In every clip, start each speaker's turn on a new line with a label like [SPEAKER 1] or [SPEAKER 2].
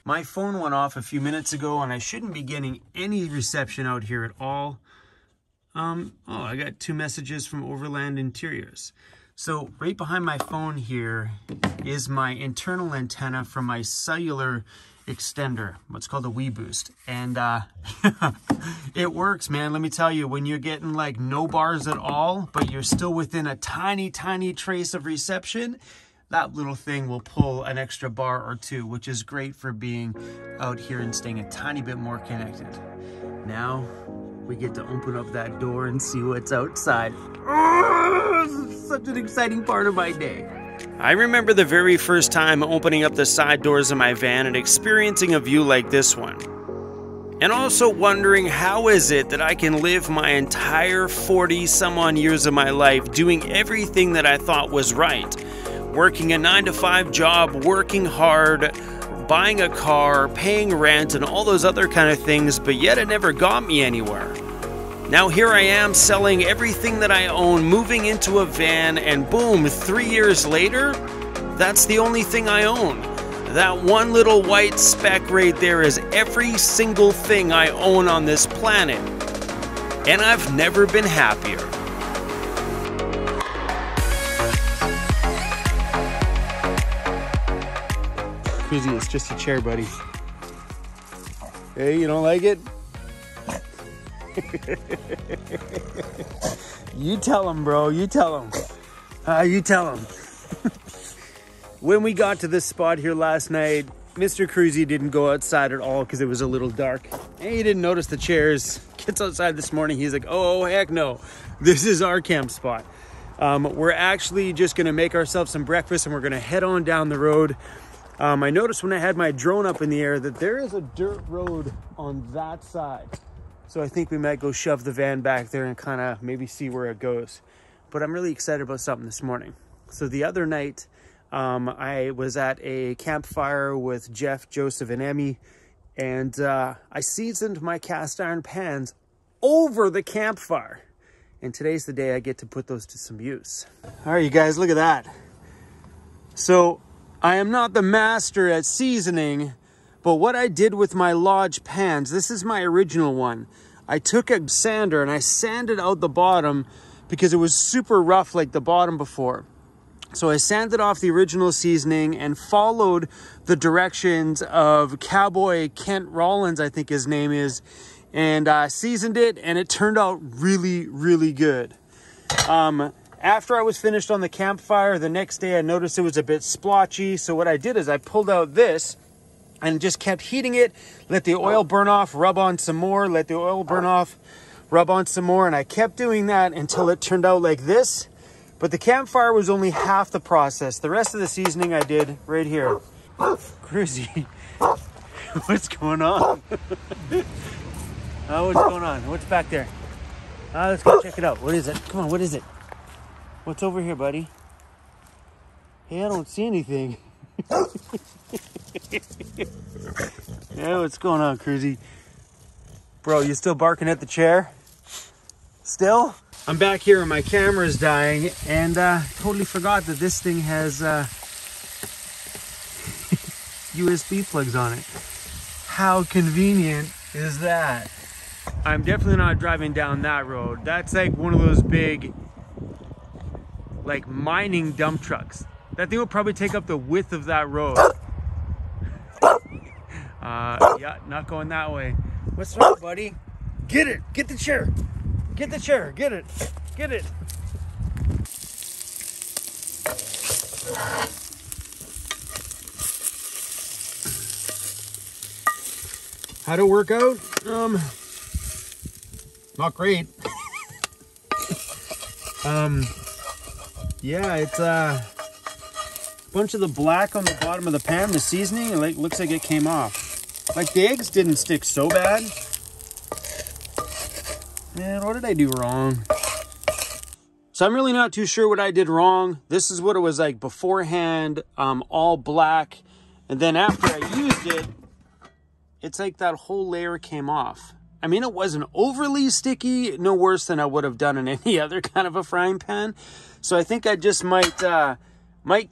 [SPEAKER 1] My phone went off a few minutes ago and I shouldn't be getting any reception out here at all. Oh, I got 2 messages from Overland Interiors. So right behind my phone here is my internal antenna from my cellular extender, what's called a WeBoost. And it works, man. Let me tell you, when you're getting like no bars at all, but you're still within a tiny trace of reception, that little thing will pull an extra bar or 2, which is great for being out here and staying a tiny bit more connected. Now we get to open up that door and see what's outside. Oh, this is such an exciting part of my day. I remember the very first time opening up the side doors of my van and experiencing a view like this one. And also wondering, how is it that I can live my entire 40-some-odd years of my life doing everything that I thought was right? Working a 9-to-5 job, working hard, buying a car, paying rent, and all those other kind of things, but yet it never got me anywhere. Now here I am selling everything that I own, moving into a van, and boom, 3 years later, that's the only thing I own. That one little white speck right there is every single thing I own on this planet. And I've never been happier. Crazy, it's just a chair, buddy. Hey, you don't like it? You tell him, bro. You tell him. You tell him. When we got to this spot here last night, Mr. Cruzy didn't go outside at all because it was a little dark. And he didn't notice the chairs. Gets outside this morning. He's like, oh, heck no. This is our camp spot. We're actually just going to make ourselves some breakfast and we're going to head on down the road. I noticed when I had my drone up in the air that there is a dirt road on that side. So I think we might go shove the van back there and kind of maybe see where it goes. But I'm really excited about something this morning. So the other night, I was at a campfire with Jeff, Joseph, and Emmy. And I seasoned my cast iron pans over the campfire. And today's the day I get to put those to some use. All right, you guys, look at that. So I am not the master at seasoning, but what I did with my Lodge pans, this is my original one. I took a sander and I sanded out the bottom because it was super rough like the bottom before. So I sanded off the original seasoning and followed the directions of Cowboy Kent Rollins, I think his name is, and seasoned it, and it turned out really, really good. After I was finished on the campfire, the next day I noticed it was a bit splotchy. So what I did is I pulled out this and just kept heating it, let the oil burn off, rub on some more, let the oil burn off, rub on some more. And I kept doing that until it turned out like this. But the campfire was only half the process. The rest of the seasoning I did right here. Cruzy, what's going on? What's going on? What's back there? Let's go check it out. What is it? Come on, what is it? What's over here, buddy? Hey, I don't see anything. Yeah, what's going on, Cruzy? Bro, you still barking at the chair? Still? I'm back here and my camera's dying, and totally forgot that this thing has USB plugs on it. How convenient is that? I'm definitely not driving down that road. That's like one of those big, like, mining dump trucks. That thing will probably take up the width of that road. Yeah, not going that way. What's wrong, buddy? Get it! Get the chair! Get the chair! Get it! Get it! How'd it work out? Not great. Yeah, it's a bunch of the black on the bottom of the pan, the seasoning, it looks like it came off. Like, the eggs didn't stick so bad. Man, what did I do wrong? So I'm really not too sure what I did wrong. This is what it was like beforehand, all black. And then after I used it, it's like that whole layer came off. I mean, it wasn't overly sticky, no worse than I would have done in any other kind of a frying pan. So I think I just might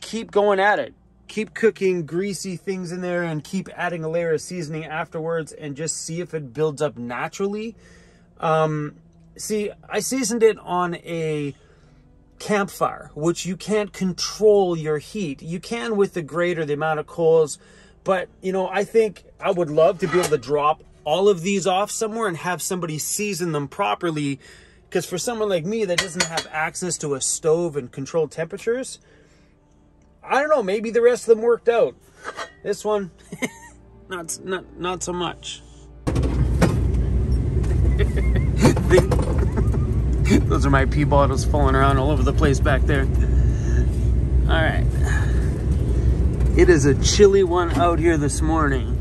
[SPEAKER 1] keep going at it. keep cooking greasy things in there and keep adding a layer of seasoning afterwards and just see if it builds up naturally. See, I seasoned it on a campfire, which you can't control your heat. You can with the grate or the amount of coals, but you know, I think I would love to be able to drop all of these off somewhere and have somebody season them properly, because for someone like me that doesn't have access to a stove and controlled temperatures, I don't know, maybe the rest of them worked out. This one, not so much. Those are my pee bottles falling around all over the place back there. All right. It is a chilly one out here this morning.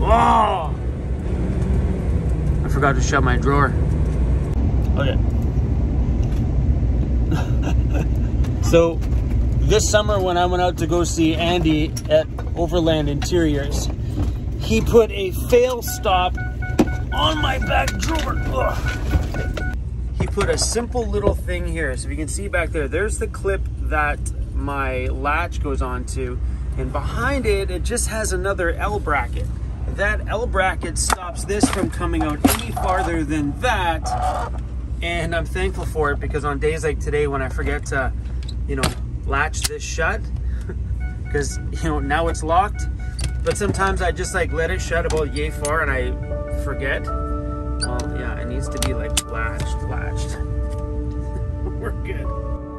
[SPEAKER 1] Oh! I forgot to shut my drawer. Okay. So, this summer when I went out to go see Andy at Overland Interiors, he put a fail stop on my back drawer. Ugh. He put a simple little thing here. So if you can see back there, there's the clip that my latch goes onto, and behind it, it just has another L bracket. That L bracket stops this from coming out any farther than that, and I'm thankful for it, because on days like today when I forget to, you know, latch this shut, because, you know, now it's locked, but sometimes I just like let it shut about yay far and I forget. Well, yeah, it needs to be like latched. We're good.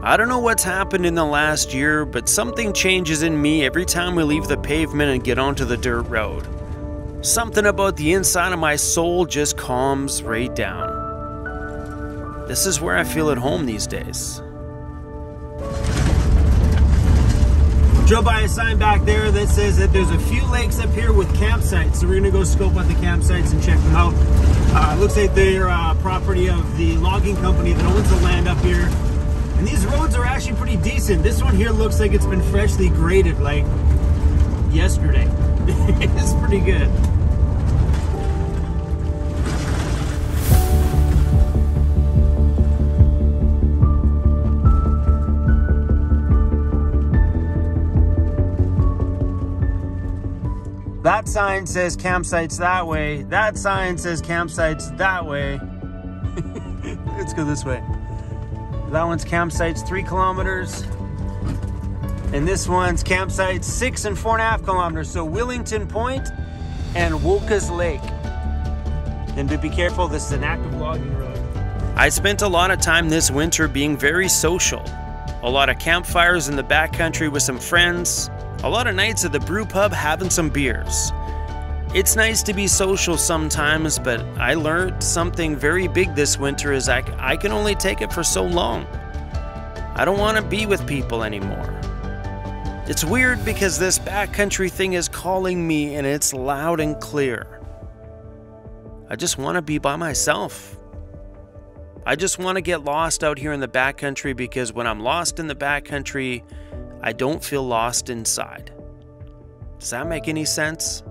[SPEAKER 1] I don't know what's happened in the last year, but something changes in me every time we leave the pavement and get onto the dirt road. Something about the inside of my soul just calms right down. This is where I feel at home these days. Drove by a sign back there that says that there's a few lakes up here with campsites, so we're gonna go scope out the campsites and check them out. Looks like they're property of the logging company that owns the land up here. And these roads are actually pretty decent. This one here looks like it's been freshly graded like yesterday. It's pretty good. That sign says campsites that way. That sign says campsites that way. Let's go this way. That one's campsites 3 kilometers. And this one's campsites 6 and 4.5 kilometers. So Willington Point and Wolcott Lake. And be careful, this is an active logging road. I spent a lot of time this winter being very social. A lot of campfires in the backcountry with some friends. A lot of nights at the brew pub having some beers. It's nice to be social sometimes, but I learned something very big this winter is I can only take it for so long. I don't want to be with people anymore. It's weird because this backcountry thing is calling me and it's loud and clear. I just want to be by myself. I just want to get lost out here in the backcountry, because when I'm lost in the backcountry, I don't feel lost inside. Does that make any sense?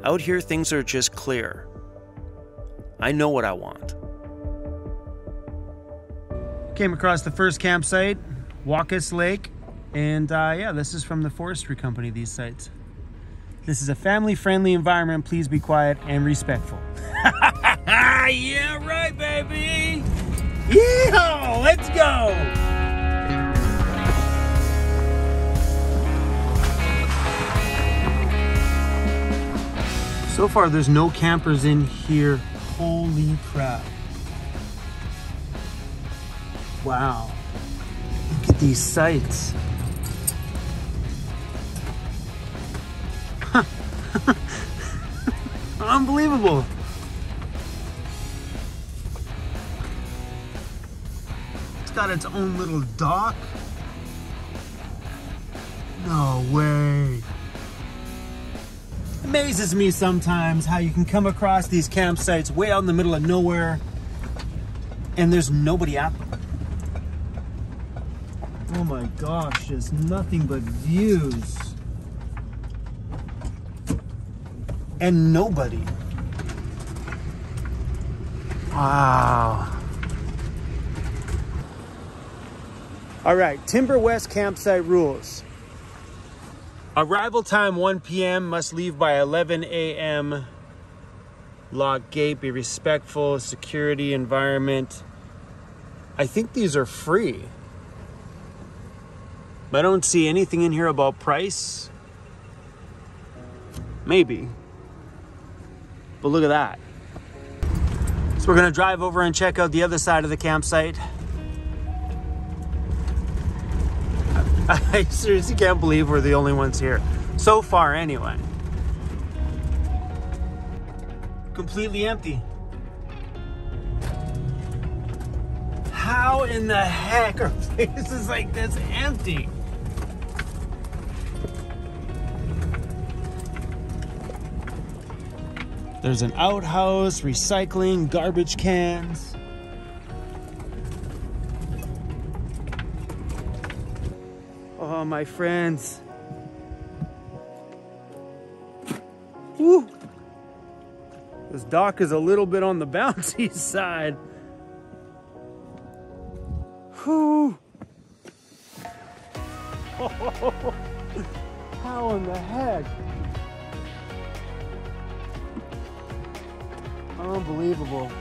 [SPEAKER 1] Out here, things are just clear. I know what I want. Came across the first campsite, Wolcott Lake, and yeah, this is from the forestry company, these sites. This is a family-friendly environment. Please be quiet and respectful. Yeah, right, baby! Yeehaw! Let's go! So far, there's no campers in here. Holy crap. Wow. Look at these sites. Unbelievable. It's got its own little dock. No way. Amazes me sometimes how you can come across these campsites way out in the middle of nowhere and there's nobody at them. Oh my gosh, just nothing but views. And nobody. Wow. All right, Timber West campsite rules. Arrival time 1 p.m. Must leave by 11 a.m. Lock gate, be respectful, security, environment. I think these are free. I don't see anything in here about price. Maybe. But look at that. So we're gonna drive over and check out the other side of the campsite. I seriously can't believe we're the only ones here. So far, anyway. Completely empty. How in the heck are places like this empty? There's an outhouse, recycling, garbage cans. Oh, my friends. Woo. This dock is a little bit on the bouncy side. Whew. Oh, how in the heck? Unbelievable.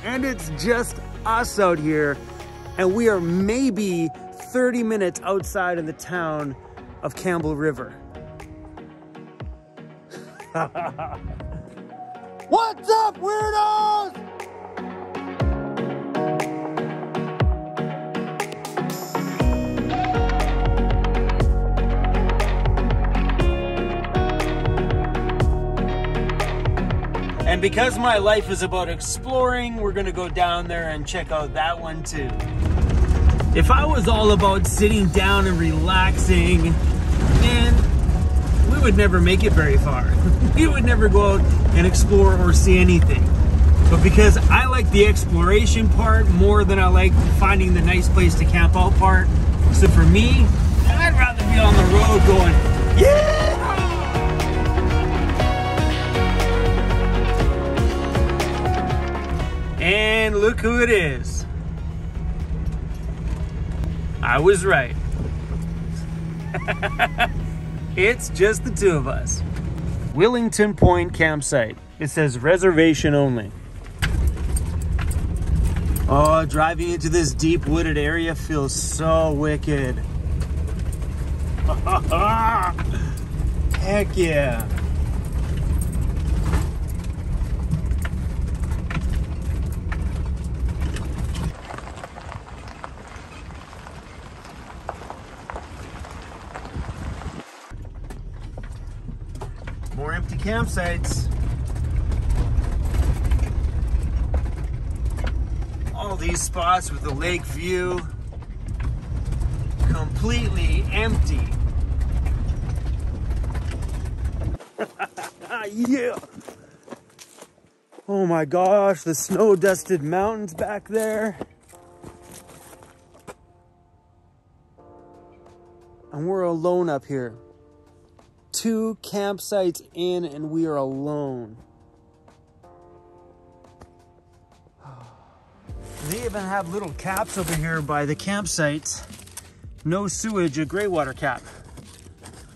[SPEAKER 1] And it's just us out here, and we are maybe 30 minutes outside of the town of Campbell River. What's up, weirdos? And because my life is about exploring, we're gonna go down there and check out that one too. If I was all about sitting down and relaxing, man, we would never make it very far. We would never go out and explore or see anything. But because I like the exploration part more than I like finding the nice place to camp out part, so for me, I'd rather be on the road going, yeah! And look who it is. I was right. It's just the two of us. Willington Point campsite. It says reservation only. Oh, driving into this deep wooded area feels so wicked. Heck yeah. More empty campsites. All these spots with the lake view, completely empty. Yeah. Oh my gosh, the snow-dusted mountains back there. And we're alone up here. 2 campsites in and we are alone. They even have little caps over here by the campsites. No sewage, a gray water cap.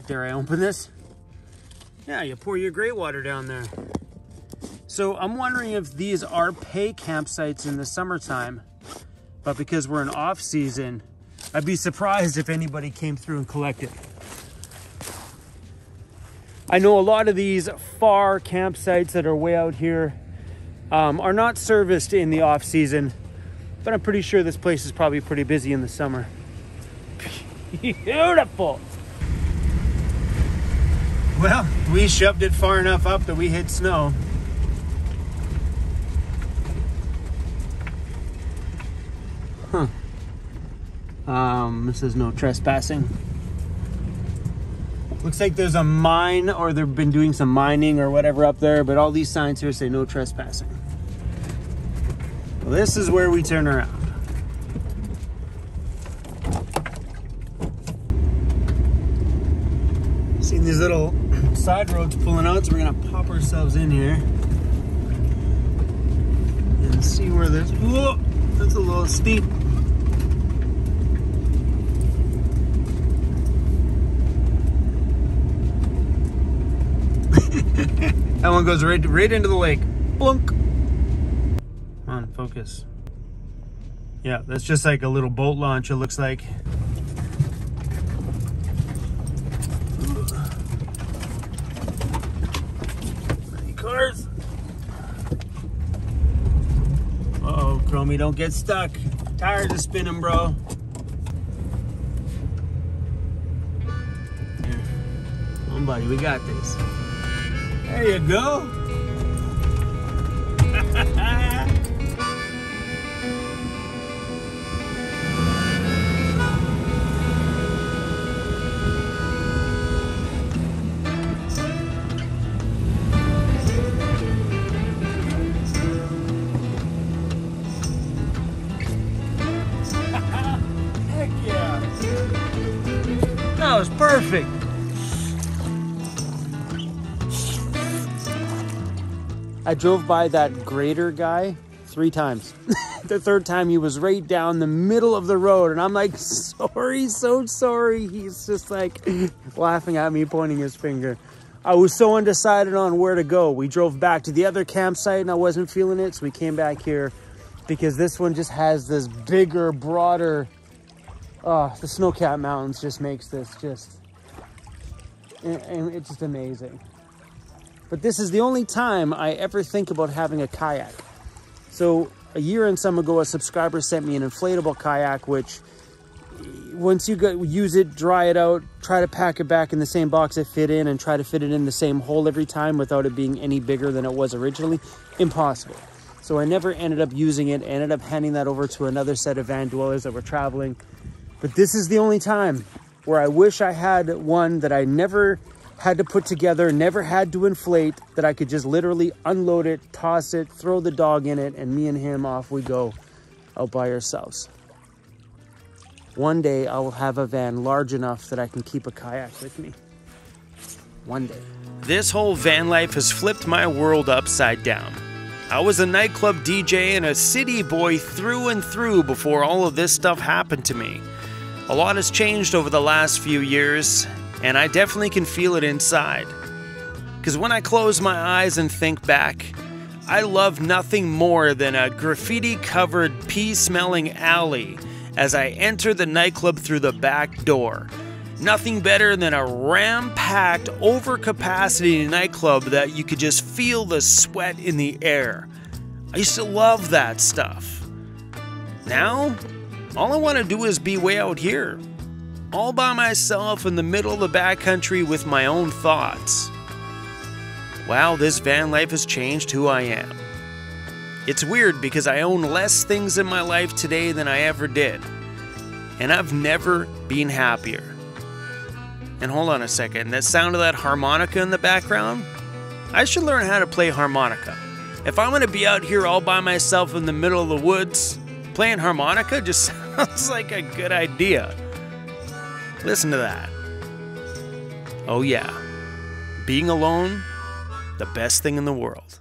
[SPEAKER 1] Dare I open this? Yeah, you pour your gray water down there. So I'm wondering if these are pay campsites in the summertime, but because we're in off season, I'd be surprised if anybody came through and collected. I know a lot of these far campsites that are way out here are not serviced in the off season, but I'm pretty sure this place is probably pretty busy in the summer. Beautiful. Well, we shoved it far enough up that we hit snow. Huh. This says no trespassing. Looks like there's a mine, or they've been doing some mining or whatever up there, but all these signs here say no trespassing. Well, this is where we turn around. Seen these little side roads pulling out, so we're gonna pop ourselves in here and see where this. Whoa, that's a little steep. That one goes right into the lake. Blunk. Come on, focus. Yeah, that's just like a little boat launch, it looks like. Any cars? Uh-oh, Chromie, don't get stuck. Tires are spinning, bro. Here. Come on, buddy, we got this. There you go. Heck yeah. That was perfect. I drove by that grader guy 3 times. The third time he was right down the middle of the road and I'm like, sorry, so sorry. He's just like laughing at me, pointing his finger. I was so undecided on where to go. We drove back to the other campsite and I wasn't feeling it. So we came back here because this one just has this bigger, broader, the snow-capped mountains just makes this just, and it's just amazing. But this is the only time I ever think about having a kayak. So a year and some ago, a subscriber sent me an inflatable kayak, which once you use it, dry it out, try to pack it back in the same box it fit in and try to fit it in the same hole every time without it being any bigger than it was originally, impossible. So I never ended up using it, ended up handing that over to another set of van dwellers that were traveling. But this is the only time where I wish I had one that I never had to put together, never had to inflate, that I could just literally unload it, toss it, throw the dog in it, and me and him, off we go out by ourselves. One day I will have a van large enough that I can keep a kayak with me. One day.
[SPEAKER 2] This whole van life has flipped my world upside down. I was a nightclub DJ and a city boy through and through before all of this stuff happened to me. A lot has changed over the last few years, and I definitely can feel it inside. Because when I close my eyes and think back, I love nothing more than a graffiti-covered, pea-smelling alley as I enter the nightclub through the back door. Nothing better than a ram-packed, over-capacity nightclub that you could just feel the sweat in the air. I used to love that stuff. Now, all I want to do is be way out here, all by myself in the middle of the backcountry with my own thoughts. Wow, this van life has changed who I am. It's weird because I own less things in my life today than I ever did, and I've never been happier. And hold on a second, that sound of that harmonica in the background? I should learn how to play harmonica. If I'm gonna be out here all by myself in the middle of the woods, playing harmonica just sounds like a good idea. Listen to that. Oh yeah, being alone, the best thing in the world.